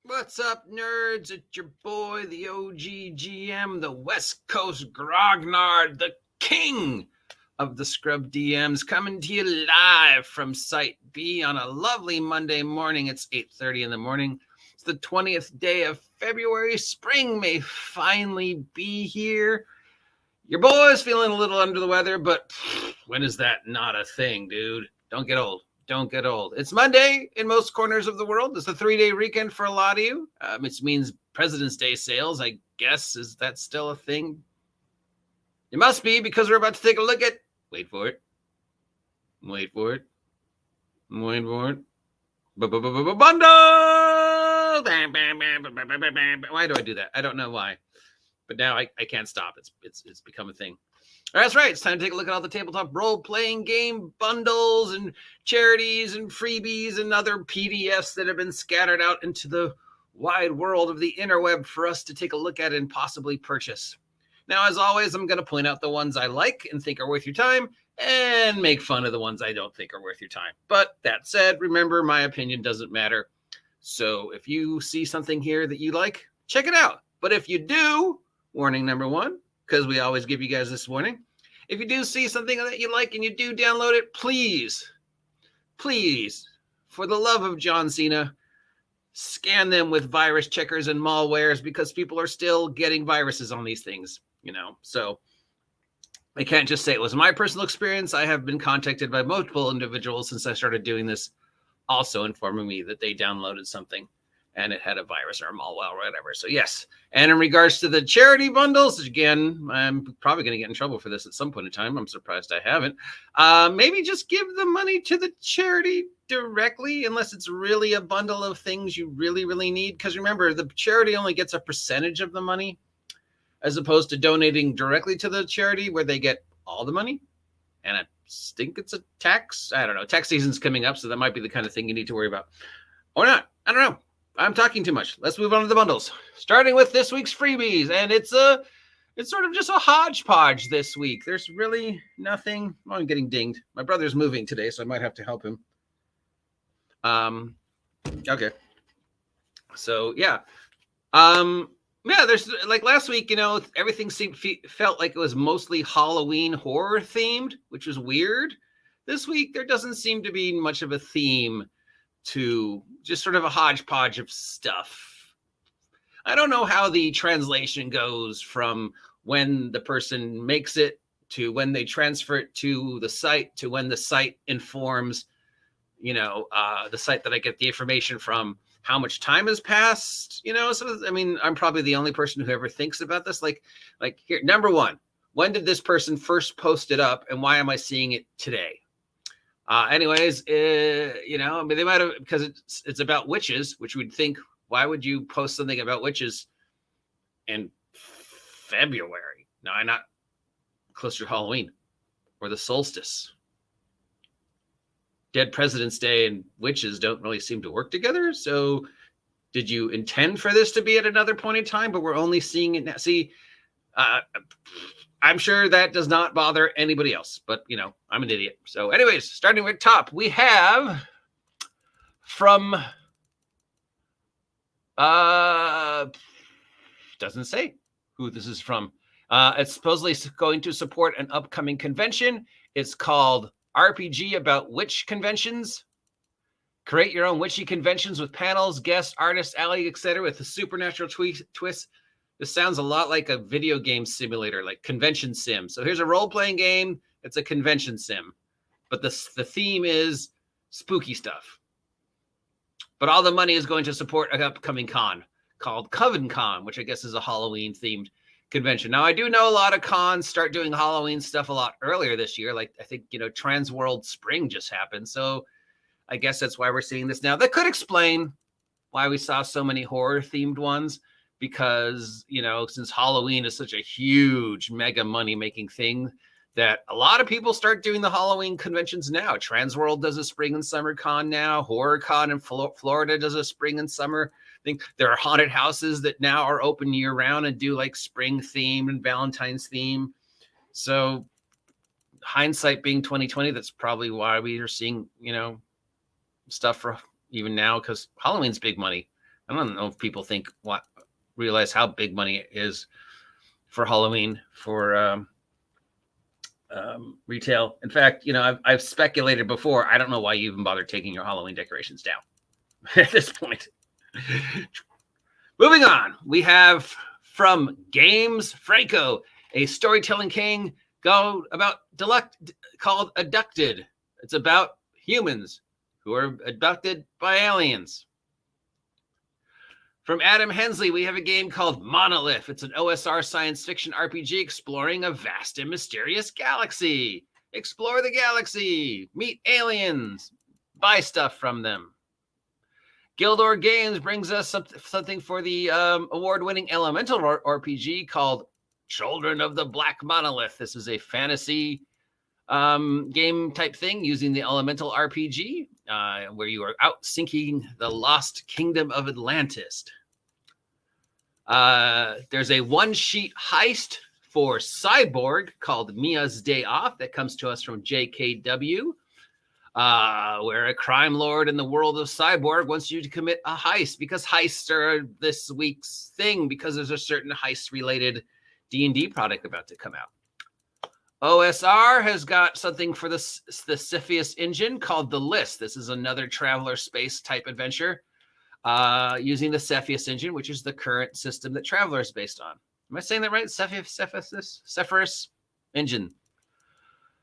What's up, nerds? It's your boy, the OGGM, the West Coast Grognard, the king of the Scrub DMs, coming to you live from Site B on a lovely Monday morning. It's 8:30 in the morning. It's the 20th day of February. Spring may finally be here. Your boy's feeling a little under the weather, but when is that not a thing, dude? Don't get old. Don't get old. It's Monday in most corners of the world. It's a 3-day weekend for a lot of you, which means President's Day sales, I guess. Is that still a thing? It must be, because we're about to take a look at, wait for it. Bundle! Why do I do that? I don't know why. But now I can't stop. It's become a thing. That's right. It's time to take a look at all the tabletop role-playing game bundles and charities and freebies and other PDFs that have been scattered out into the wide world of the interweb for us to take a look at and possibly purchase. Now, as always, I'm going to point out the ones I like and think are worth your time and make fun of the ones I don't think are worth your time. But that said, remember, my opinion doesn't matter. So if you see something here that you like, check it out. But if you do, warning number one, because we always give you guys this warning. If you do see something that you like and you do download it, please, for the love of John Cena, scan them with virus checkers and malwares, because people are still getting viruses on these things, So I can't just say it was my personal experience. I have been contacted by multiple individuals since I started doing this, also informing me that they downloaded something and it had a virus or a malware or whatever. So yes. And in regards to the charity bundles, again, I'm probably going to get in trouble for this at some point in time. I'm surprised I haven't. Maybe just give the money to the charity directly, unless it's really a bundle of things you really, really need. Because remember, the charity only gets a percentage of the money, as opposed to donating directly to the charity where they get all the money. And I think it's a tax. I don't know. Tax season's coming up, so that might be the kind of thing you need to worry about. Or not. I don't know. I'm talking too much. Let's move on to the bundles, starting with this week's freebies. And it's sort of just a hodgepodge this week. There's really nothing. Oh, I'm getting dinged. My brother's moving today, so I might have to help him. Okay. So yeah. Yeah, there's like last week, everything felt like it was mostly Halloween horror themed, which was weird. This week, there doesn't seem to be much of a theme, to just sort of a hodgepodge of stuff. I don't know how the translation goes from when the person makes it to when they transfer it to the site to when the site informs, the site that I get the information from, how much time has passed, So, I mean, I'm probably the only person who ever thinks about this. Like here, number one, when did this person first post it up and why am I seeing it today? Anyways, I mean, they might have, because it's about witches, which we'd think, why would you post something about witches in February? No, I'm not closer to Halloween or the solstice. Dead President's Day and witches don't really seem to work together. So did you intend for this to be at another point in time, but we're only seeing it now? See, I'm sure that does not bother anybody else, but, I'm an idiot. So anyways, starting with top, we have from, doesn't say who this is from. It's supposedly going to support an upcoming convention. It's called RPG About Witch Conventions. Create your own witchy conventions with panels, guests, artists, alley, etc. with a supernatural twist. This sounds a lot like a video game simulator, like Convention Sim. So here's a role-playing game. It's a convention sim. But the theme is spooky stuff. But all the money is going to support an upcoming con called Coven Con, which I guess is a Halloween-themed convention. Now, I do know a lot of cons start doing Halloween stuff a lot earlier this year. Like, I think, Trans World Spring just happened. So I guess that's why we're seeing this now. That could explain why we saw so many horror-themed ones. Because, since Halloween is such a huge mega money-making thing, that a lot of people start doing the Halloween conventions now. Transworld does a spring and summer con now. Horror Con in Florida does a spring and summer thing. There are haunted houses that now are open year-round and do like spring theme and Valentine's theme. So hindsight being 2020, that's probably why we are seeing, stuff for even now, because Halloween's big money. I don't know if people realize how big money is for Halloween for retail. In fact, I've speculated before. I don't know why you even bother taking your Halloween decorations down at this point. Moving on, we have from Games Franco, a storytelling king called Abducted. It's about humans who are abducted by aliens. From Adam Hensley, we have a game called Monolith. It's an OSR science fiction RPG exploring a vast and mysterious galaxy. Explore the galaxy, meet aliens, buy stuff from them. Gildor Games brings us something for the award-winning Elemental RPG called Children of the Black Monolith. This is a fantasy game type thing using the Elemental RPG, where you are out sinking the lost kingdom of Atlantis. There's a one-sheet heist for Cyborg called Mia's Day Off that comes to us from JKW, where a crime lord in the world of Cyborg wants you to commit a heist, because heists are this week's thing, because there's a certain heist-related D&D product about to come out. OSR has got something for the Cepheus engine called The List. This is another traveler space type adventure using the Cepheus engine, which is the current system that Traveler is based on. Am I saying that right? Cepheus engine.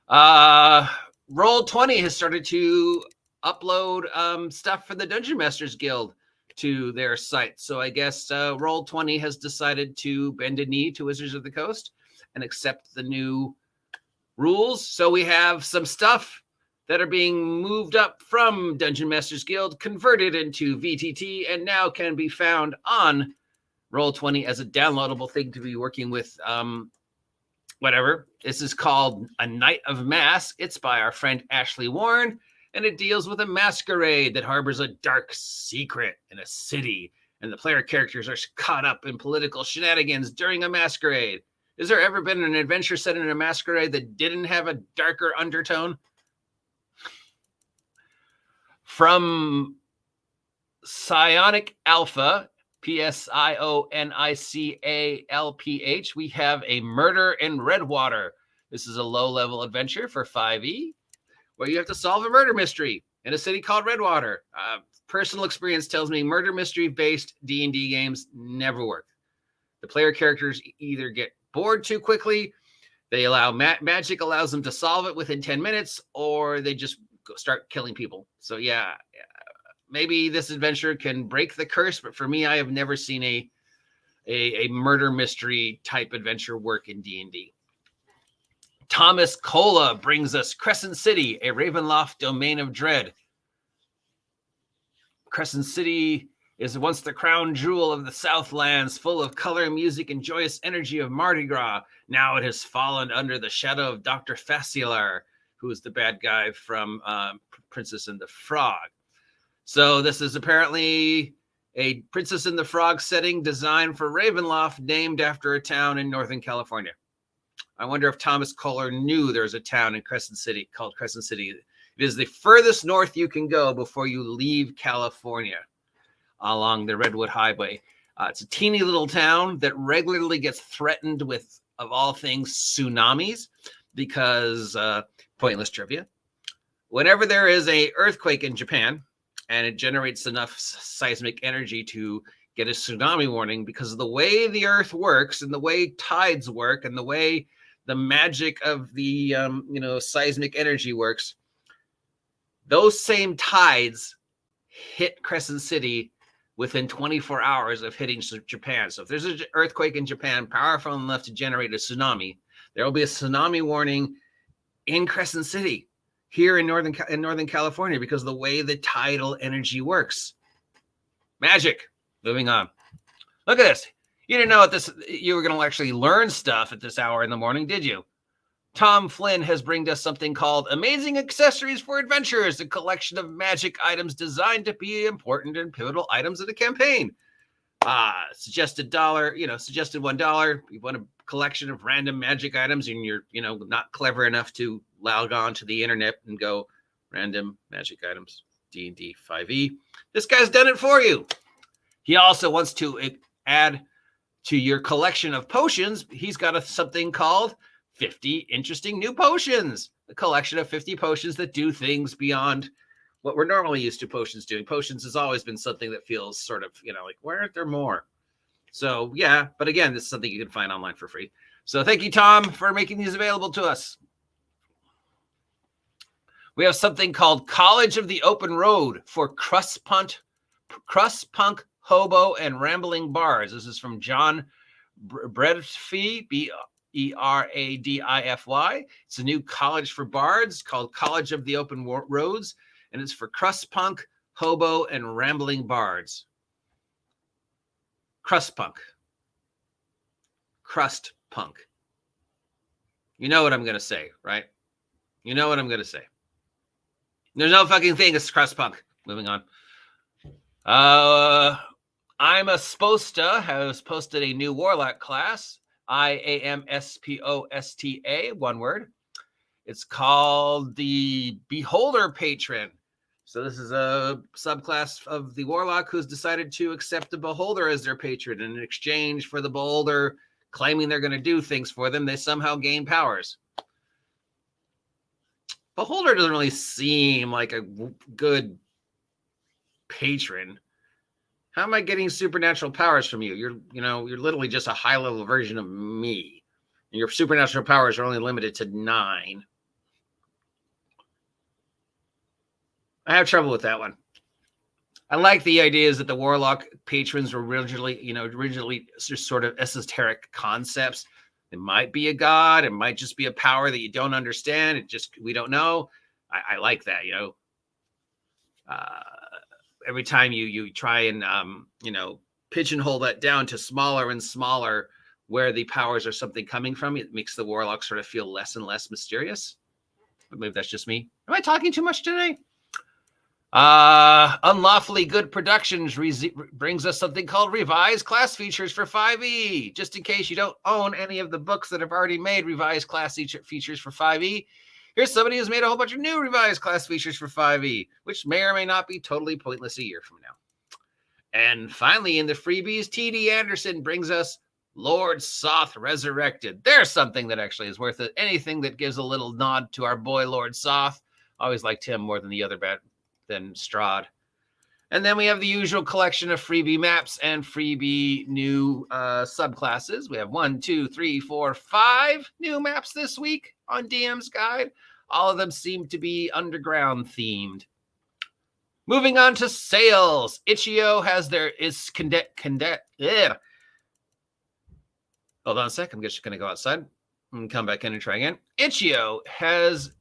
Roll20 has started to upload stuff for the Dungeon Masters Guild to their site. So I guess Roll20 has decided to bend a knee to Wizards of the Coast and accept the new rules. So we have some stuff that are being moved up from Dungeon Masters Guild, converted into VTT, and now can be found on Roll20 as a downloadable thing to be working with whatever. This is called A Night of Mass. It's by our friend Ashley Warren, and it deals with a masquerade that harbors a dark secret in a city, and the player characters are caught up in political shenanigans during a masquerade. Has there ever been an adventure set in a masquerade that didn't have a darker undertone? From Psionic Alpha, PSIONICALPH, we have a Murder in Redwater. This is a low-level adventure for 5e, where you have to solve a murder mystery in a city called Redwater. Personal experience tells me murder mystery-based D&D games never work. The player characters either get bored too quickly, they allow magic allows them to solve it within 10 minutes, or they just start killing people. So yeah, maybe this adventure can break the curse, but for me, I have never seen a murder mystery type adventure work in D&D. Thomas Cola brings us Crescent City, a Ravenloft domain of dread. Crescent City is once the crown jewel of the Southlands, full of color, music, and joyous energy of Mardi Gras. Now it has fallen under the shadow of Dr. Facilar, who is the bad guy from Princess and the Frog. So this is apparently a Princess and the Frog setting designed for Ravenloft, named after a town in Northern California. I wonder if Thomas Kohler knew there's a town in Crescent City called Crescent City. It is the furthest north you can go before you leave California along the Redwood Highway. It's a teeny little town that regularly gets threatened with, of all things, tsunamis, because pointless trivia. Whenever there is an earthquake in Japan and it generates enough seismic energy to get a tsunami warning, because of the way the earth works and the way tides work and the way the magic of the seismic energy works, those same tides hit Crescent City within 24 hours of hitting Japan. So if there's an earthquake in Japan powerful enough to generate a tsunami, there will be a tsunami warning in Crescent City here in Northern California, because of the way the tidal energy works. Magic. Moving on. Look at this. You didn't know you were going to actually learn stuff at this hour in the morning, did you? Tom Flynn has brought us something called Amazing Accessories for Adventurers, a collection of magic items designed to be important and pivotal items of the campaign. Suggested $1. You want a collection of random magic items and you're, not clever enough to log on to the internet and go random magic items, D&D 5e. This guy's done it for you. He also wants to add to your collection of potions. He's got something called 50 Interesting New Potions, a collection of 50 potions that do things beyond what we're normally used to potions doing. Potions has always been something that feels sort of, like, where aren't there more? So, yeah, but again, this is something you can find online for free. So thank you, Tom, for making these available to us. We have something called College of the Open Road for Crust Punk, Hobo, and Rambling Bards. This is from John Bredify, Beradify. It's a new college for bards called College of the Open Roads, and it's for Crust Punk, Hobo, and Rambling Bards. Crust Punk. You know what I'm going to say, right? You know what I'm going to say. There's no fucking thing as Crust Punk. Moving on. I'm a Sposta has posted a new Warlock class. IAMSPOSTA, one word. It's called the Beholder Patron. So this is a subclass of the Warlock who's decided to accept the Beholder as their patron. And in exchange for the Beholder claiming they're going to do things for them, they somehow gain powers. Beholder doesn't really seem like a good patron. How am I getting supernatural powers from you? You're literally just a high-level version of me. And your supernatural powers are only limited to 9. I have trouble with that one. I like the ideas that the Warlock patrons were originally just sort of esoteric concepts. It might be a god. It might just be a power that you don't understand. We don't know. I like that, every time you try and, pigeonhole that down to smaller and smaller where the powers are something coming from, it makes the Warlock sort of feel less and less mysterious. But maybe that's just me. Am I talking too much today? Unlawfully Good Productions brings us something called Revised Class Features for 5e. Just in case you don't own any of the books that have already made Revised Class Features for 5e, here's somebody who's made a whole bunch of new Revised Class Features for 5e, which may or may not be totally pointless a year from now. And finally, in the freebies, T.D. Anderson brings us Lord Soth Resurrected. There's something that actually is worth it. Anything that gives a little nod to our boy Lord Soth. Always liked him more than the other than Strahd. And then we have the usual collection of freebie maps and freebie new subclasses. We have 1, 2, 3, 4, 5 new maps this week on DM's Guide. All of them seem to be underground themed. Moving on to sales. Itch.io has Hold on a sec. I'm just going to go outside and come back in and try again. Itch.io has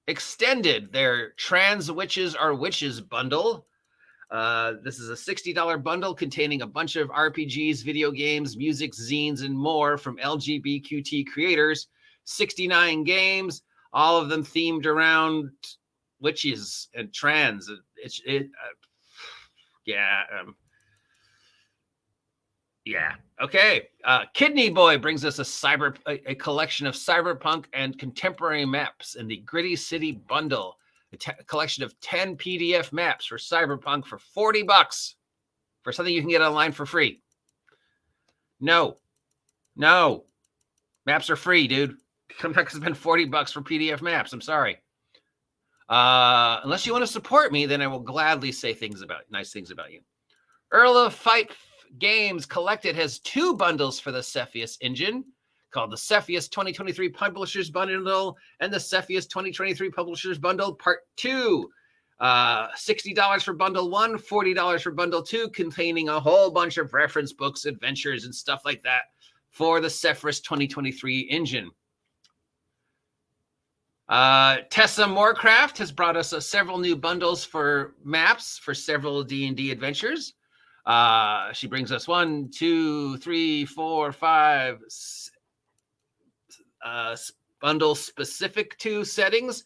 extended their Trans Witches Are Witches bundle. This is a $60 bundle containing a bunch of RPGs, video games, music, zines, and more from LGBTQT creators. 69 games, all of them themed around witches and trans. Okay. Kidney Boy brings us a collection of cyberpunk and contemporary maps in the Gritty City bundle. A collection of 10 PDF maps for cyberpunk for $40 for something you can get online for free. No. Maps are free, dude. I'm not going to spend $40 for PDF maps. I'm sorry. Unless you want to support me, then I will gladly say nice things about you. Earl of Fight Games Collected has 2 bundles for the Cepheus engine called the Cepheus 2023 Publishers Bundle and the Cepheus 2023 Publishers Bundle Part 2. $60 for Bundle 1, $40 for Bundle 2, containing a whole bunch of reference books, adventures, and stuff like that for the Cepheus 2023 engine. Tessa Morecraft has brought us several new bundles for maps for several D&D adventures. She brings us 1, 2, 3, 4, 5 bundles specific to settings.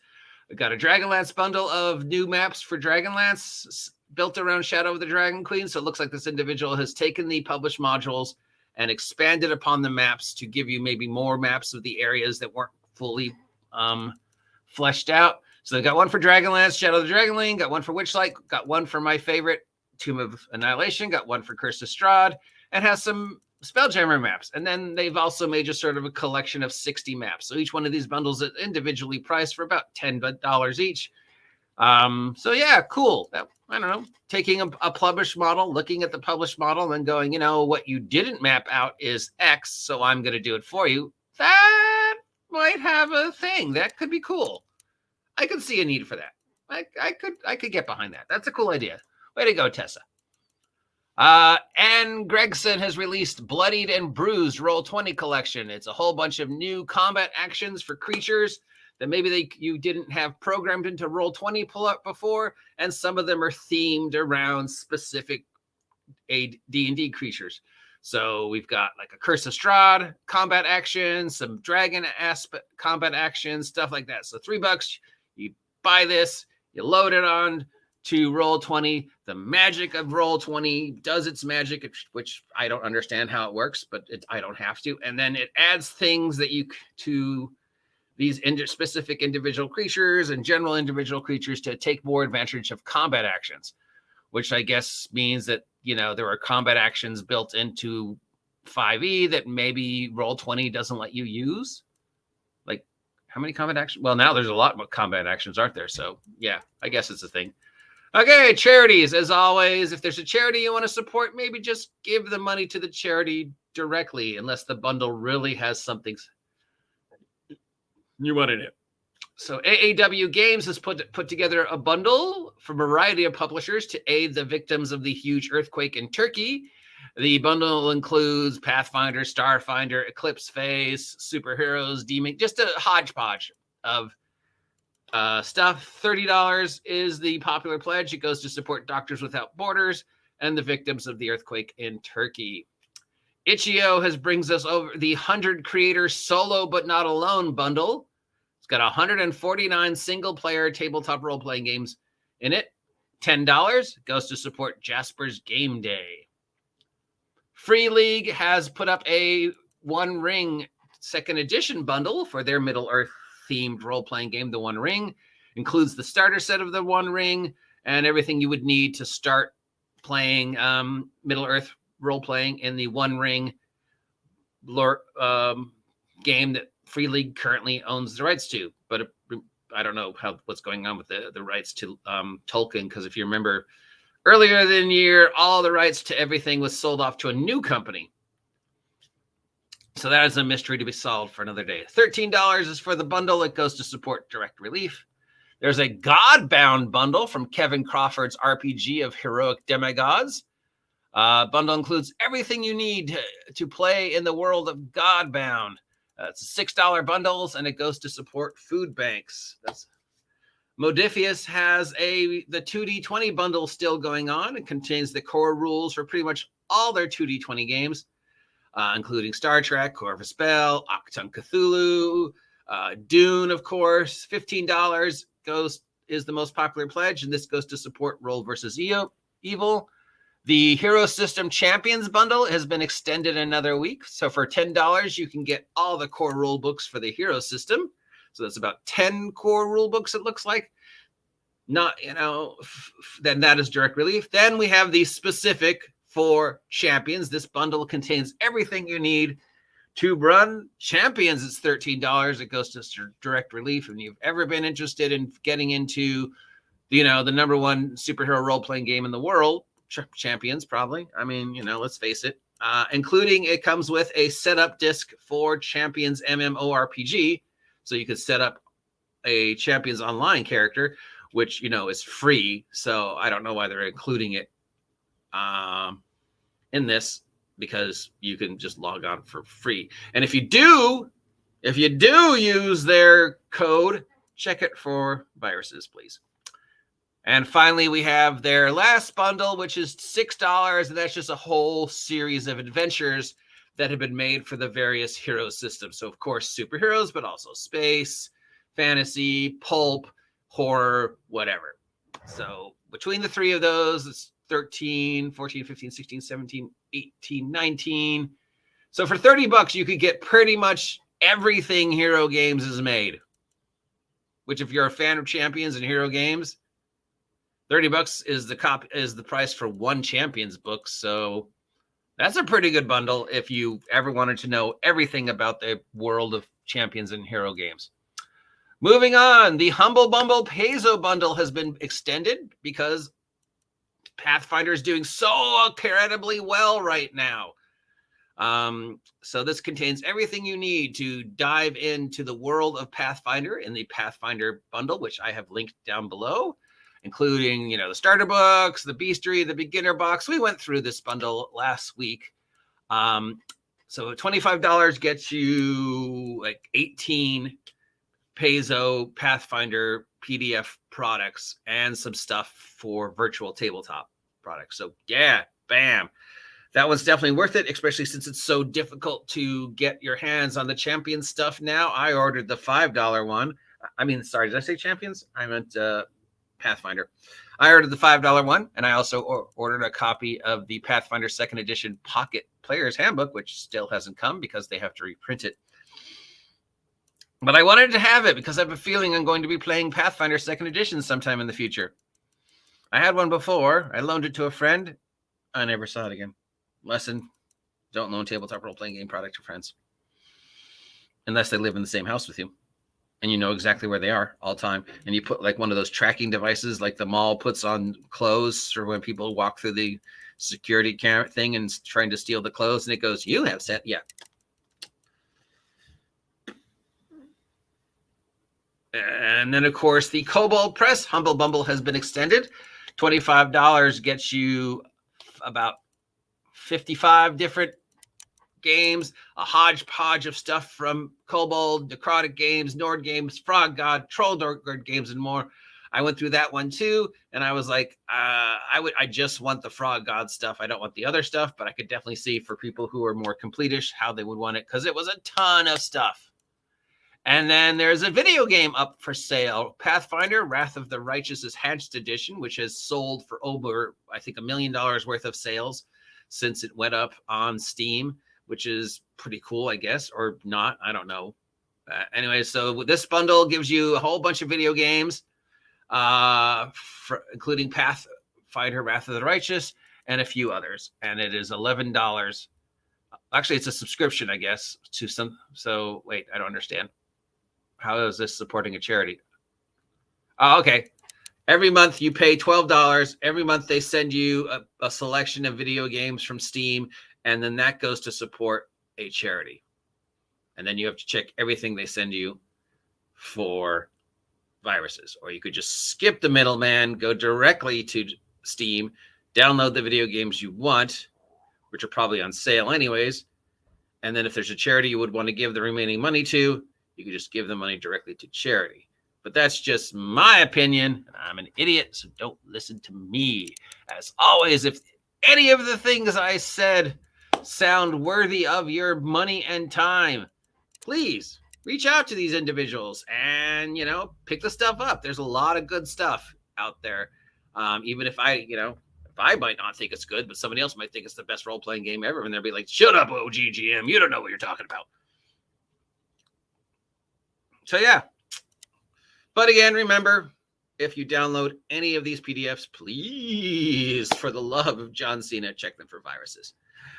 We've got a Dragonlance bundle of new maps for Dragonlance built around Shadow of the Dragon Queen. So it looks like this individual has taken the published modules and expanded upon the maps to give you maybe more maps of the areas that weren't fully fleshed out. So they got one for Dragonlance, Shadow of the Dragon Queen, got one for Witchlight, got one for my favorite Tomb of Annihilation, got one for Curse of Strahd, and has some Spelljammer maps. And then they've also made just sort of a collection of 60 maps. So each one of these bundles is individually priced for about $10 each. So yeah, cool. I don't know, taking a published model, looking at the published model and going, you know, what you didn't map out is X, so I'm going to do it for you. That might have a thing. That could be cool. I could see a need for that. I could get behind that. That's a cool idea. Way to go, Tessa. Ann Gregson has released Bloodied and Bruised Roll20 collection. It's a whole bunch of new combat actions for creatures that maybe you didn't have programmed into Roll20 pull up before, and some of them are themed around specific D&D creatures. So we've got like a Curse of Strahd combat action, some dragon aspect combat action, stuff like that. So $3, you buy this, you load it on to Roll20. The magic of Roll20 does its magic, which I don't understand how it works, but I don't have to. And then it adds things that to these specific individual creatures and general individual creatures to take more advantage of combat actions, which I guess means that, you know, there are combat actions built into 5e that maybe Roll20 doesn't let you use. Like, how many combat actions? Well, now there's a lot more combat actions, aren't there? So yeah, I guess it's a thing. Okay, charities. As always, if there's a charity you want to support, maybe just give the money to the charity directly, unless the bundle really has something you want in it. So AAW Games has put together a bundle from a variety of publishers to aid the victims of the huge earthquake in Turkey. The bundle includes Pathfinder, Starfinder, Eclipse Phase, Superheroes, Demon, just a hodgepodge of stuff. $30 is the popular pledge. It goes to support Doctors Without Borders and the victims of the earthquake in Turkey. Itch.io brings us over the 100 Creator Solo But Not Alone bundle. It's got 149 single-player tabletop role-playing games in it. $10 goes to support Jasper's Game Day. Free League has put up a One Ring second edition bundle for their Middle-earth themed role-playing game. The One Ring includes the starter set of the One Ring and everything you would need to start playing Middle-earth role-playing in the One Ring game that Free League currently owns the rights to. But I don't know what's going on with the rights to Tolkien, because if you remember earlier in the year, all the rights to everything was sold off to a new company. So that is a mystery to be solved for another day. $13 is for the bundle. It goes to support Direct Relief. There's a Godbound bundle from Kevin Crawford's RPG of Heroic Demigods. Bundle includes everything you need to play in the world of Godbound. It's $6 bundles, and it goes to support food banks. Modifius has the 2D20 bundle still going on. It contains the core rules for pretty much all their 2D20 games, including Star Trek, Corvus Bell, Octung Cthulhu, Dune, of course. $15 is the most popular pledge, and this goes to support Roll vs. Evil. The Hero System Champions bundle has been extended another week. So for $10, you can get all the core rule books for the Hero System. So that's about 10 core rule books, it looks like. Not, then that is Direct Relief. Then we have the specific for Champions. This bundle contains everything you need to run Champions. It's $13. It goes to Direct Relief. And you've ever been interested in getting into, the number one superhero role-playing game in the world, Champions, probably. I mean, let's face it. Including it comes with a setup disc for Champions MMORPG. So you could set up a Champions Online character, which, is free. So I don't know why they're including it in this, because you can just log on for free. And if you do use their code, check it for viruses, please. And finally, we have their last bundle, which is $6, and that's just a whole series of adventures that have been made for the various hero systems. So, of course, superheroes, but also space, fantasy, pulp, horror, whatever. So between the three of those, it's 13, 14, 15, 16, 17, 18, 19. So for $30, you could get pretty much everything Hero Games has made. Which, if you're a fan of Champions and Hero Games, $30 is the price for one Champions book. So that's a pretty good bundle if you ever wanted to know everything about the world of Champions and hero games. Moving on, the Humble Bumble Peso bundle has been extended because Pathfinder is doing so incredibly well right now. So this contains everything you need to dive into the world of Pathfinder in the Pathfinder bundle, which I have linked down below, including, the starter books, the bestiary, the beginner box. We went through this bundle last week. So $25 gets you like 18 Peso Pathfinder PDF products and some stuff for virtual tabletop products. So yeah, bam. That was definitely worth it, especially since it's so difficult to get your hands on the Champions stuff now. I ordered the $5 one. Sorry, did I say Champions? I meant Pathfinder. I ordered the $5 one, and I also ordered a copy of the Pathfinder 2nd Edition Pocket Player's Handbook, which still hasn't come because they have to reprint it. But I wanted to have it because I have a feeling I'm going to be playing Pathfinder 2nd Edition sometime in the future. I had one before. I loaned it to a friend. I never saw it again. Lesson: don't loan tabletop role-playing game product to friends. Unless they live in the same house with you. And you know exactly where they are all the time. And you put like one of those tracking devices like the mall puts on clothes for when people walk through the security camera thing and trying to steal the clothes. And it goes, you have set. Yeah. And then, of course, the Cobalt Press Humble Bumble has been extended. $25 gets you about 55 different games, a hodgepodge of stuff from Kobold, Necrotic Games, Nord Games, Frog God, Troll Nord Games, and more. I went through that one too, and I was like, I just want the Frog God stuff. I don't want the other stuff, but I could definitely see for people who are more completish how they would want it because it was a ton of stuff. And then there's a video game up for sale, Pathfinder Wrath of the Righteous' Enhanced Edition, which has sold for over, I think, $1 million worth of sales since it went up on Steam, which is pretty cool, I guess, or not. I don't know. Anyway, so this bundle gives you a whole bunch of video games, including Pathfinder Wrath of the Righteous and a few others. And it is $11. Actually, it's a subscription, I guess, to some. So wait, I don't understand. How is this supporting a charity? Oh, okay. Every month you pay $12. Every month they send you a selection of video games from Steam, and then that goes to support a charity. And then you have to check everything they send you for viruses. Or you could just skip the middleman, go directly to Steam, download the video games you want, which are probably on sale anyways. And then if there's a charity you would want to give the remaining money to, you could just give the money directly to charity. But that's just my opinion. I'm an idiot, so don't listen to me. As always, if any of the things I said sound worthy of your money and time, please reach out to these individuals and, pick the stuff up. There's a lot of good stuff out there. Even if I might not think it's good, but somebody else might think it's the best role-playing game ever. And they'll be like, shut up, OGGM. You don't know what you're talking about. So, yeah. But again, remember, if you download any of these PDFs, please, for the love of John Cena, check them for viruses.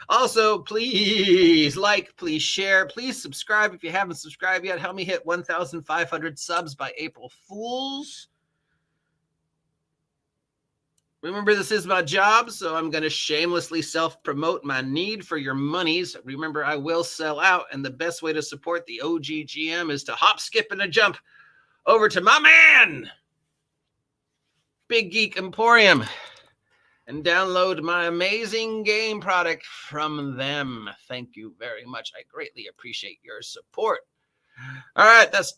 Also, please like, please share, please subscribe if you haven't subscribed yet. Help me hit 1,500 subs by April Fools. Remember, this is my job, so I'm going to shamelessly self-promote my need for your monies. Remember, I will sell out, and the best way to support the OGGM is to hop, skip, and a jump over to my man, Big Geek Emporium, and download my amazing game product from them. Thank you very much. I greatly appreciate your support. All right, that's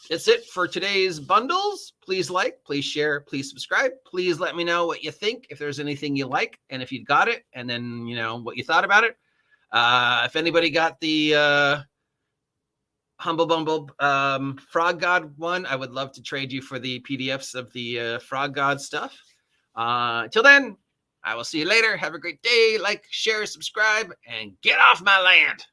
it for today's bundles. Please like, please share, please subscribe. Please let me know what you think, if there's anything you like, and if you got it, and then, what you thought about it. If anybody got the Humble Bumble Frog God one, I would love to trade you for the PDFs of the Frog God stuff. Till then, I will see you later. Have a great day. Like, share, subscribe, and get off my land.